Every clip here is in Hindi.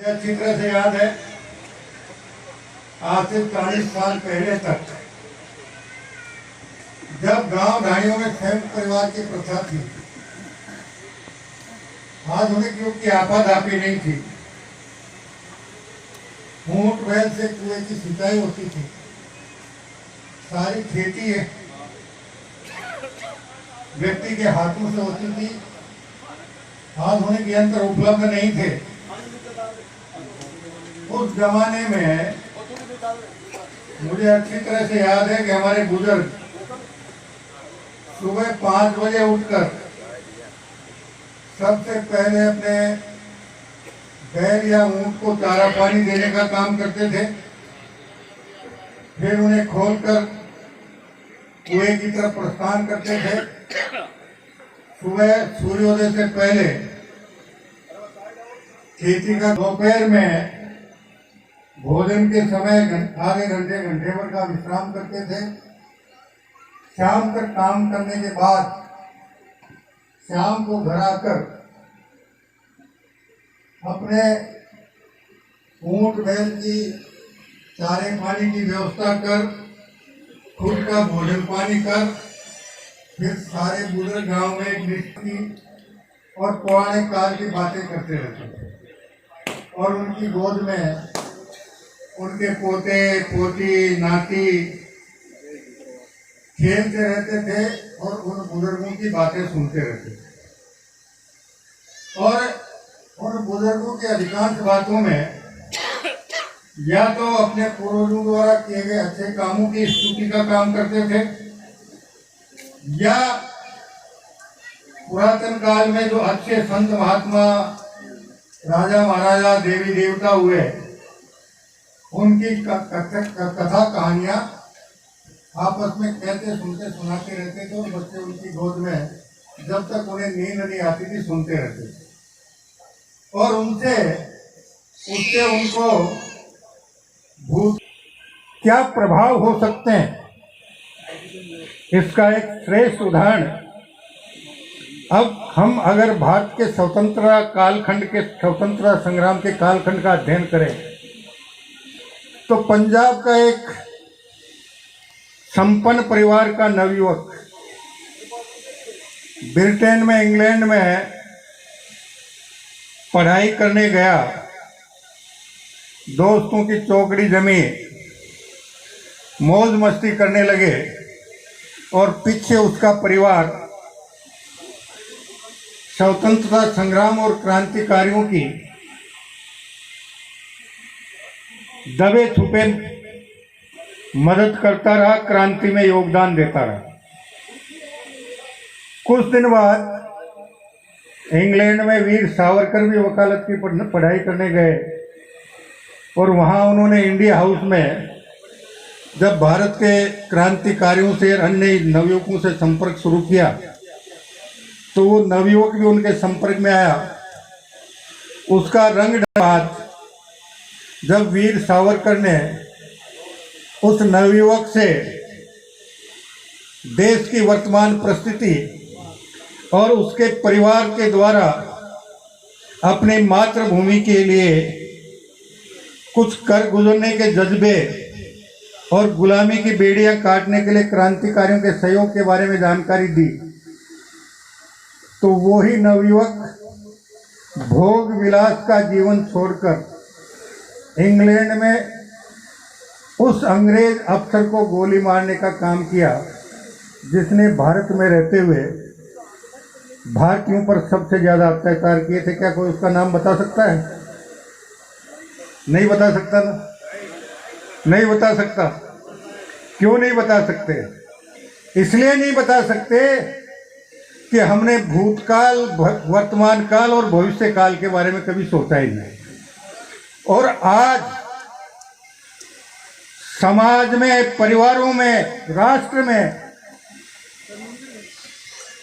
अच्छी तरह से याद है, आज से 40 साल पहले तक जब गांव ढाणियों में संयुक्त परिवार की प्रथा थी, आधुनिक युग की आपाधापी नहीं थी। ऊंट बैल से कुएं की सिंचाई होती थी, सारी खेती व्यक्ति के हाथों से होती थी। आधुनिक यंत्र उपलब्ध नहीं थे। उस जमाने में मुझे अच्छी तरह से याद है कि हमारे बुजुर्ग सुबह 5 बजे उठकर सबसे पहले अपने बैल या ऊंट को चारा पानी देने का काम करते थे। फिर उन्हें खोलकर कुएं की तरफ प्रस्थान करते थे। सुबह सूर्योदय से पहले खेती का, दोपहर में भोजन के समय आधे घंटे भर का विश्राम करते थे। शाम तक काम करने के बाद शाम को घर आकर अपने ऊंट बैल की चारे पानी की व्यवस्था कर, खुद का भोजन पानी कर, फिर सारे बुजुर्ग गांव में एक निष्ठी और पौराणिक काल की बातें करते रहते थे और उनकी गोद में उनके पोते पोती नाती खेलते रहते थे और उन बुजुर्गों की बातें सुनते रहते थे। और उन बुजुर्गों की अधिकांश बातों में या तो अपने पूर्वजों द्वारा किए गए अच्छे कामों की स्तुति का काम करते थे, या पुरातन काल में जो अच्छे संत महात्मा राजा महाराजा देवी देवता हुए, उनकी कथा कहानियां आपस में कहते सुनते सुनाते रहते थे और बच्चे उनकी गोद में जब तक उन्हें नींद नहीं आती थी सुनते रहते थे। और उससे उनको भूत क्या प्रभाव हो सकते हैं, इसका एक श्रेष्ठ उदाहरण अब हम अगर भारत के स्वतंत्रता कालखंड के स्वतंत्रता संग्राम के कालखंड का अध्ययन करें तो पंजाब का एक संपन्न परिवार का नवयुवक ब्रिटेन में, इंग्लैंड में पढ़ाई करने गया। दोस्तों की चौकड़ी जमी, मौज मस्ती करने लगे और पीछे उसका परिवार स्वतंत्रता संग्राम और क्रांतिकारियों की दबे छुपे मदद करता रहा, क्रांति में योगदान देता रहा। कुछ दिन बाद इंग्लैंड में वीर सावरकर भी वकालत की पढ़ाई करने गए और वहां उन्होंने इंडिया हाउस में जब भारत के क्रांतिकारियों से अन्य नवयुवकों से संपर्क शुरू किया तो वो नवयुवक भी उनके संपर्क में आया। उसका रंग बाद जब वीर सावरकर ने उस नवयुवक से देश की वर्तमान परिस्थिति और उसके परिवार के द्वारा अपनी मातृभूमि के लिए कुछ कर गुजरने के जज्बे और गुलामी की बेड़ियां काटने के लिए क्रांतिकारियों के सहयोग के बारे में जानकारी दी, तो वही नवयुवक भोग विलास का जीवन छोड़कर इंग्लैंड में उस अंग्रेज अफसर को गोली मारने का काम किया जिसने भारत में रहते हुए भारतीयों पर सबसे ज्यादा अत्याचार किए थे। क्या कोई उसका नाम बता सकता है? नहीं बता सकता ना? नहीं बता सकता। क्यों नहीं बता सकते? इसलिए नहीं बता सकते कि हमने भूतकाल, वर्तमान काल और भविष्य काल के बारे में कभी सोचा ही नहीं। और आज समाज में, परिवारों में, राष्ट्र में,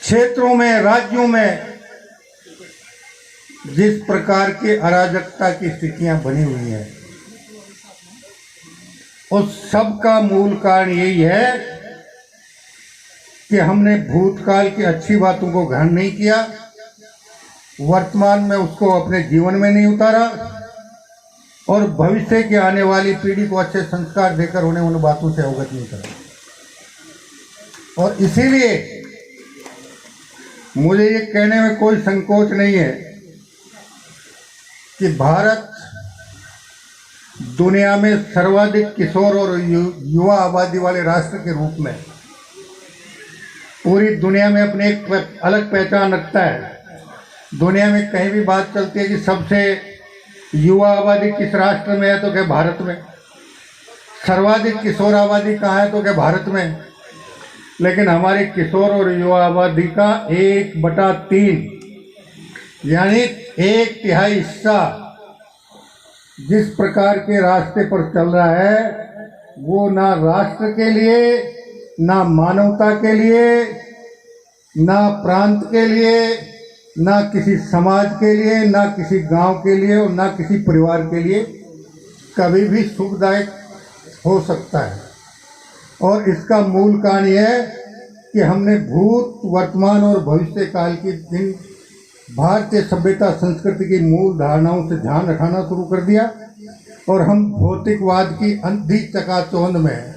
क्षेत्रों में, राज्यों में जिस प्रकार की अराजकता की स्थितियां बनी हुई हैं, उस सब का मूल कारण यही है कि हमने भूतकाल की अच्छी बातों को ग्रहण नहीं किया, वर्तमान में उसको अपने जीवन में नहीं उतारा और भविष्य की आने वाली पीढ़ी को अच्छे संस्कार देकर उन्हें उन बातों से अवगत नहीं करा। और इसीलिए मुझे ये कहने में कोई संकोच नहीं है कि भारत दुनिया में सर्वाधिक किशोर और युवा आबादी वाले राष्ट्र के रूप में पूरी दुनिया में अपनी एक अलग पहचान रखता है। दुनिया में कहीं भी बात चलती है कि सबसे युवा आबादी किस राष्ट्र में है, तो क्या भारत में। सर्वाधिक किशोर आबादी कहाँ है, तो क्या भारत में। लेकिन हमारी किशोर और युवा आबादी का 1/3 यानी 1/3 हिस्सा जिस प्रकार के रास्ते पर चल रहा है, वो ना राष्ट्र के लिए, ना मानवता के लिए, ना प्रांत के लिए, ना किसी समाज के लिए, ना किसी गांव के लिए और ना किसी परिवार के लिए कभी भी सुखदायक हो सकता है। और इसका मूल कारण यह है कि हमने भूत, वर्तमान और भविष्य काल की जिन भारतीय सभ्यता संस्कृति की मूल धारणाओं से ध्यान रखना शुरू कर दिया और हम भौतिकवाद की अंधी चकाचौंध में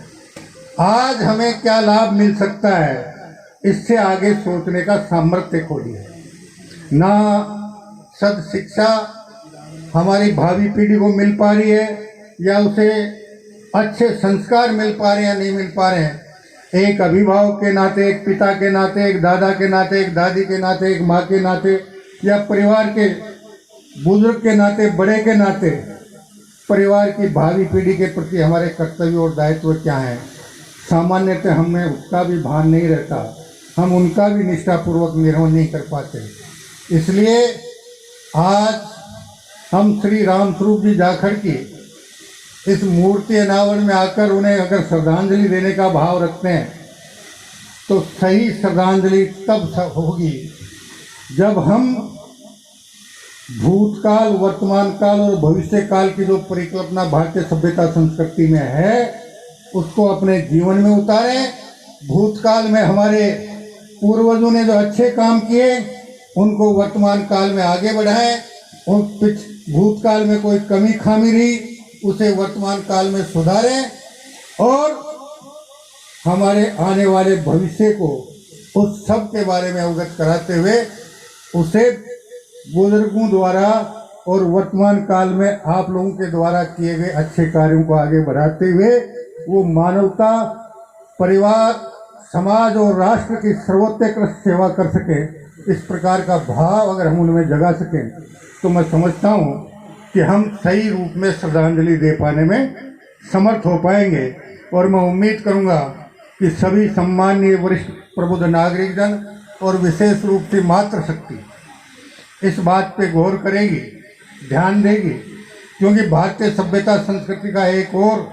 आज हमें क्या लाभ मिल सकता है, इससे आगे सोचने का सामर्थ्य खो दिया। ना सद शिक्षा हमारी भावी पीढ़ी को मिल पा रही है, या उसे अच्छे संस्कार मिल पा रहे हैं या नहीं मिल पा रहे हैं। एक अभिभावक के नाते, एक पिता के नाते, एक दादा के नाते, एक दादी के नाते, एक माँ के नाते, या परिवार के बुजुर्ग के नाते, बड़े के नाते परिवार की भावी पीढ़ी के प्रति हमारे कर्तव्य और दायित्व क्या हैं, सामान्यतः हमें उसका भी भान नहीं रहता। हम उनका भी निष्ठापूर्वक निर्वहन नहीं कर पाते। इसलिए आज हम श्री राम स्वरूप जी जाखड़ की इस मूर्ति अनावरण में आकर उन्हें अगर श्रद्धांजलि देने का भाव रखते हैं, तो सही श्रद्धांजलि तब होगी जब हम भूतकाल, वर्तमान काल और भविष्य काल की जो परिकल्पना भारतीय सभ्यता संस्कृति में है, उसको अपने जीवन में उतारें। भूतकाल में हमारे पूर्वजों ने जो अच्छे काम किए, उनको वर्तमान काल में आगे बढ़ाएं। और भूतकाल में कोई कमी खामी रही, उसे वर्तमान काल में सुधारें और हमारे आने वाले भविष्य को उस सब के बारे में अवगत कराते हुए उसे बुजुर्गों द्वारा और वर्तमान काल में आप लोगों के द्वारा किए गए अच्छे कार्यों को आगे बढ़ाते हुए वो मानवता, परिवार, समाज और राष्ट्र की सर्वोत्कृष्ट सेवा कर सके, इस प्रकार का भाव अगर हम उनमें जगा सकें, तो मैं समझता हूँ कि हम सही रूप में श्रद्धांजलि दे पाने में समर्थ हो पाएंगे। और मैं उम्मीद करूंगा कि सभी सम्माननीय वरिष्ठ प्रबुद्ध नागरिक जन और विशेष रूप से मातृशक्ति इस बात पे गौर करेगी, ध्यान देगी, क्योंकि भारतीय सभ्यता संस्कृति का एक और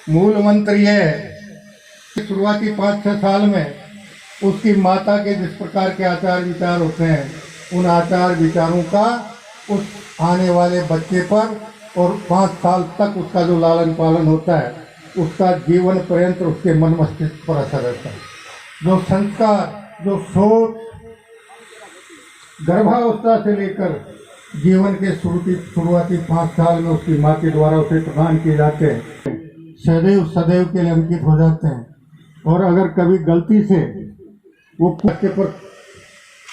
मूल मंत्र यह है, शुरुआती 5-6 साल में उसकी माता के जिस प्रकार के आचार विचार होते हैं, उन आचार विचारों का उस आने वाले बच्चे पर और 5 साल तक उसका जो लालन पालन होता है, उसका जीवन पर्यंत उसके मन मस्तिष्क पर असर रहता है। जो संस्कार, जो सोच गर्भावस्था से लेकर जीवन के शुरुआती 5 साल में उसकी माँ के द्वारा उसे प्रदान किए जाते हैं, सदैव सदैव के लिए अंकित हो जाते हैं। और अगर कभी गलती से वो पक्के पर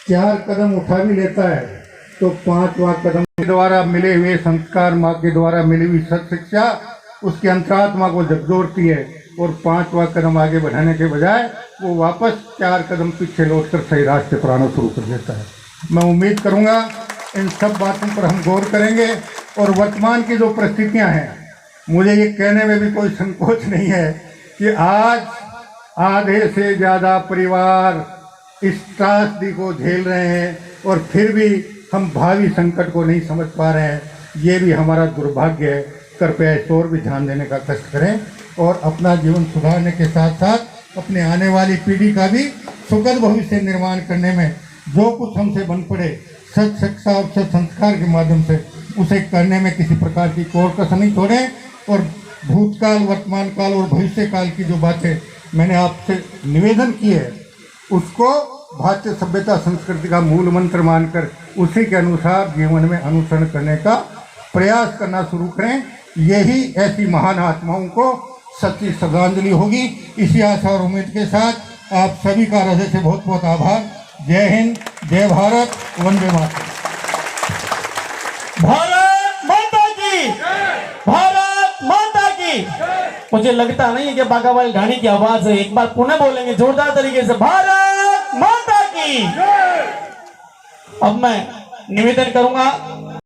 4 कदम उठा भी लेता है, तो 5वां कदम के द्वारा मिले हुए संस्कार, माँ के द्वारा मिली हुई सत शिक्षा उसकी अंतरात्मा को झकझोरती है और 5वां कदम आगे बढ़ाने के बजाय वो वापस 4 कदम पीछे लौटकर सही रास्ते पर आना शुरू कर देता है। मैं उम्मीद करूंगा इन सब बातों पर हम गौर करेंगे। और वर्तमान की जो परिस्थितियां हैं, मुझे ये कहने में भी कोई संकोच नहीं है कि आज आधे से ज़्यादा परिवार इस त्रासदी को झेल रहे हैं और फिर भी हम भावी संकट को नहीं समझ पा रहे हैं। ये भी हमारा दुर्भाग्य है। कृपया इस ओर भी ध्यान देने का कष्ट करें और अपना जीवन सुधारने के साथ साथ अपने आने वाली पीढ़ी का भी सुखद भविष्य निर्माण करने में जो कुछ हमसे बन पड़े, सत शिक्षा और सत संस्कार के माध्यम से उसे करने में किसी प्रकार की कोर कसर नहीं छोड़ें। और भूतकाल, वर्तमान काल और भविष्य काल की जो बातें मैंने आपसे निवेदन की है, उसको भारतीय सभ्यता संस्कृति का मूल मंत्र मानकर उसी के अनुसार जीवन में अनुसरण करने का प्रयास करना शुरू करें। यही ऐसी महान आत्माओं को सच्ची श्रद्धांजलि होगी। इसी आशा और उम्मीद के साथ आप सभी का हृदय से बहुत बहुत आभार। जय हिंद, जय भारत, वंदे मातरम। भारत माता की, भारत माता की। मुझे लगता नहीं है कि बाघावाल घाणी की आवाज है। एक बार पुनः बोलेंगे जोरदार तरीके से, भारत माता की। अब मैं निवेदन करूंगा